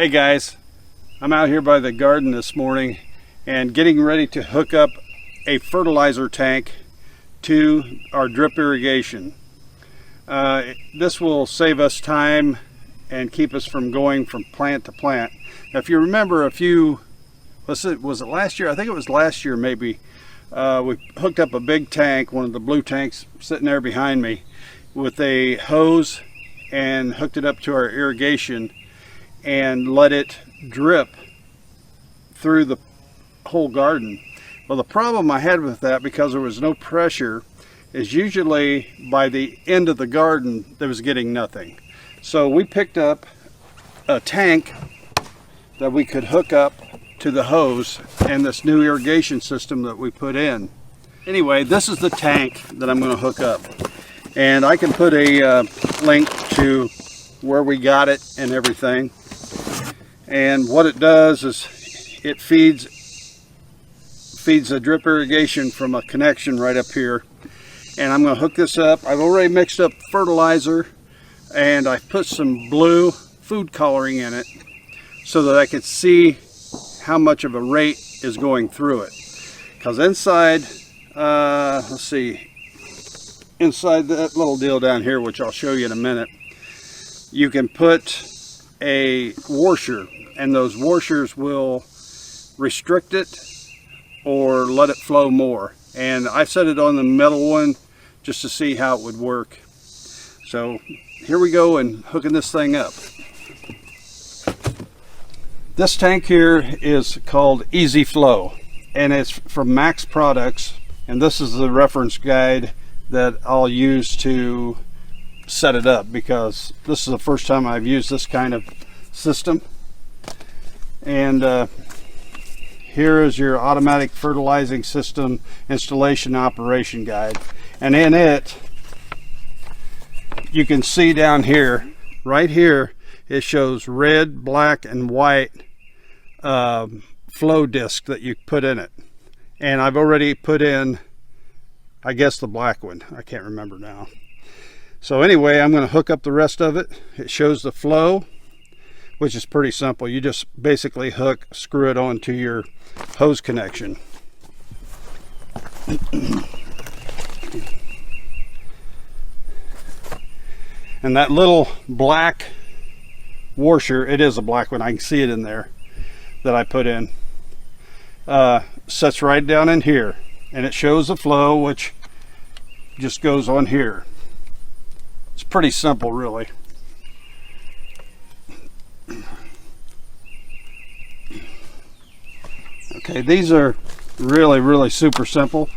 Hey guys, I'm out here by the garden this morning and getting ready to hook up a fertilizer tank to our drip irrigation. This will save us time and keep us from going from plant to plant. Now, if you remember was it last year? I think it was last year maybe. We hooked up a big tank, one of the blue tanks sitting there behind me, with a hose and hooked it up to our irrigation and let it drip through the whole garden. Well, the problem I had with that, because there was no pressure, is usually by the end of the garden there was getting nothing. So we picked up a tank that we could hook up to the hose and this new irrigation system that we put in. Anyway, this is the tank that I'm going to hook up, and I can put a link to where we got it and everything. And what it does is it feeds the drip irrigation from a connection right up here. And I'm going to hook this up. I've already mixed up fertilizer, and I put some blue food coloring in it so that I could see how much of a rate is going through it. Because inside, let's see, inside that little deal down here, which I'll show you in a minute, you can put a washer, and those washers will restrict it or let it flow more. And I set it on the metal one just to see how it would work. So here we go, and hooking this thing up. This tank here is called EZ-Flo, and it's from Max Products, and this is the reference guide that I'll use to set it up, because this is the first time I've used this kind of system. And here is your automatic fertilizing system installation operation guide, and in it you can see down here, right here, it shows red, black, and white flow disc that you put in it. And I've already put in, I guess, the black one. I can't remember now. So anyway, I'm going to hook up the rest of it. It shows the flow, which is pretty simple. You just basically screw it onto your hose connection. And that little black washer, it is a black one, I can see it in there, that I put in, sets right down in here, and it shows the flow, which just goes on here. It's pretty simple, really. Okay, these are really super simple.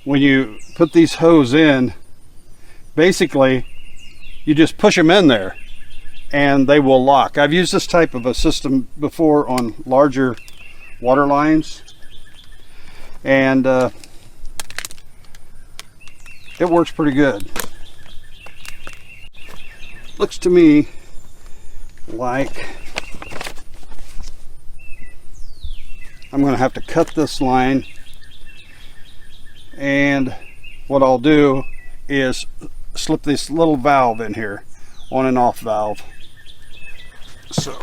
When you put these hose in, basically you just push them in there and they will lock. I've used this type of a system before on larger water lines, and it works pretty good. Looks to me like I'm going to have to cut this line, and what I'll do is slip this little valve in here, on and off valve. So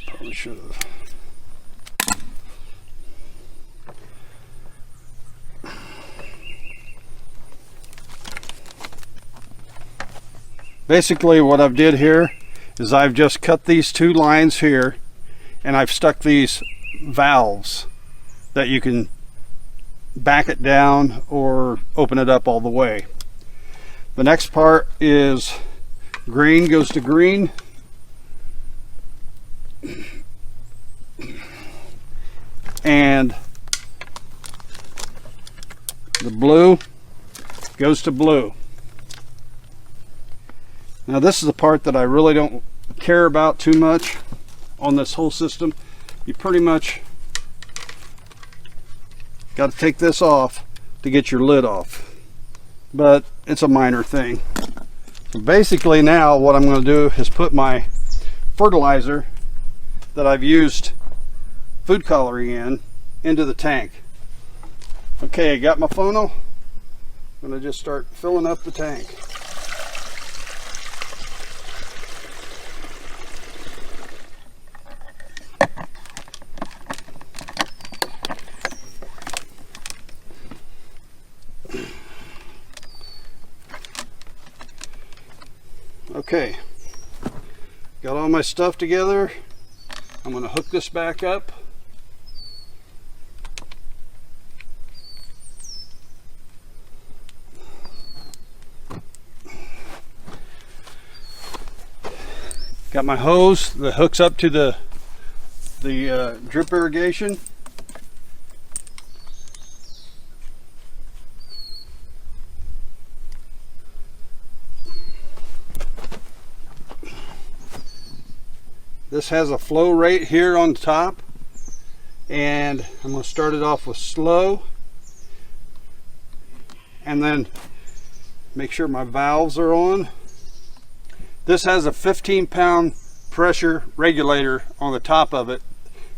probably should have. Basically what I've did here is I've just cut these two lines here, and I've stuck these valves that you can back it down or open it up all the way. The next part is green goes to green, and the blue goes to blue. Now this is the part that I really don't care about too much. on this whole system, you pretty much got to take this off to get your lid off, but it's a minor thing. So basically now what I'm going to do is put my fertilizer that I've used food coloring in into the tank. Okay, I got my funnel. I'm going to just start filling up the tank. Okay, got all my stuff together. I'm going to hook this back up. Got my hose that hooks up to the drip irrigation. This has a flow rate here on the top, and I'm going to start it off with slow, and then make sure my valves are on. This has a 15-pound pressure regulator on the top of it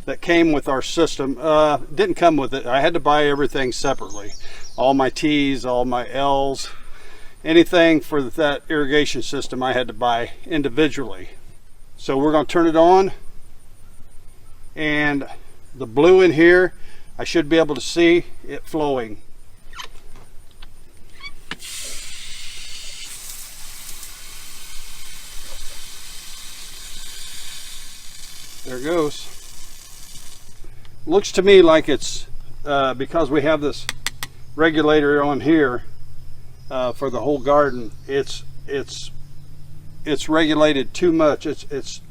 that came with our system. Didn't come with it. I had to buy everything separately. All my T's, all my L's, anything for that irrigation system I had to buy individually. So we're going to turn it on, and the blue in here, I should be able to see it flowing. There it goes. Looks to me like it's because we have this regulator on here for the whole garden. It's regulated too much. It's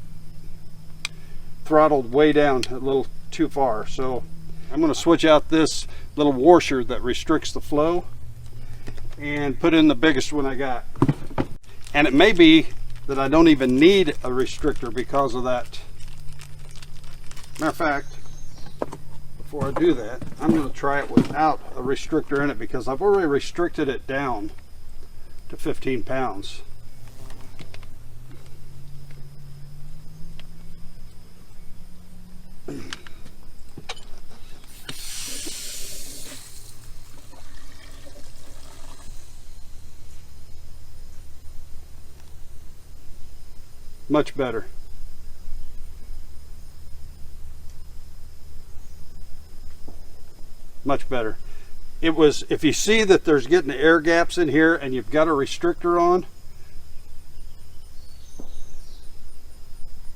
throttled way down a little too far. So I'm going to switch out this little washer that restricts the flow and put in the biggest one I got. And it may be that I don't even need a restrictor because of that. Matter of fact, before I do that, I'm going to try it without a restrictor in it because I've already restricted it down to 15 pounds. Much better. Much better. It was, if you see that there's getting air gaps in here and you've got a restrictor on.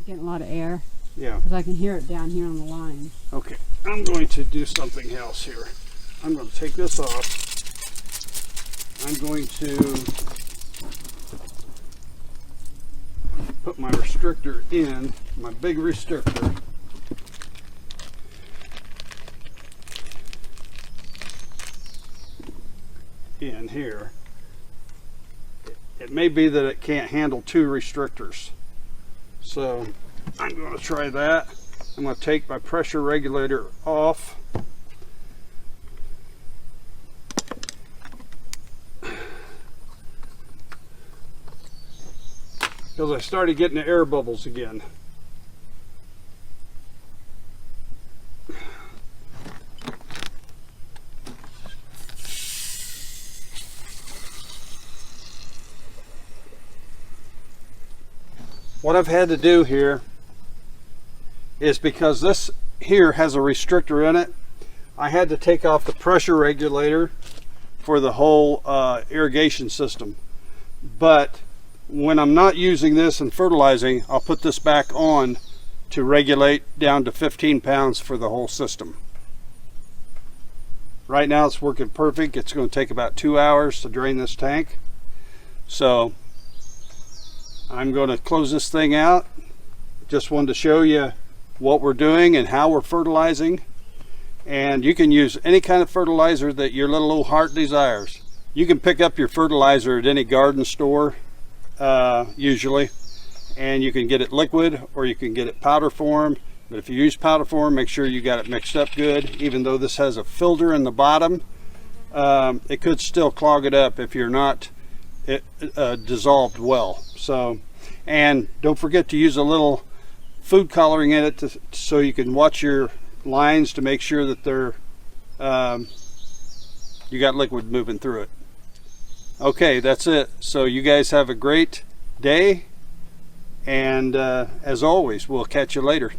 Getting a lot of air. Yeah. Because I can hear it down here on the line. Okay, I'm going to do something else here. I'm going to take this off. I'm going to put my restrictor in, my big restrictor. In here. It may be that it can't handle two restrictors. So I'm going to try that. I'm going to take my pressure regulator off. Because I started getting the air bubbles again. What I've had to do here is, because this here has a restrictor in it, I had to take off the pressure regulator for the whole irrigation system. But when I'm not using this and fertilizing, I'll put this back on to regulate down to 15 pounds for the whole system. Right now it's working perfect. It's going to take about 2 hours to drain this tank. So I'm going to close this thing out. Just wanted to show you what we're doing and how we're fertilizing. And you can use any kind of fertilizer that your little old heart desires. You can pick up your fertilizer at any garden store usually, and you can get it liquid or you can get it powder form. But if you use powder form, make sure you got it mixed up good. Even though this has a filter in the bottom, it could still clog it up if you're not dissolved well. So, and don't forget to use a little food coloring in it so you can watch your lines to make sure that they're you got liquid moving through it. Okay, that's it. So you guys have a great day, and as always, we'll catch you later.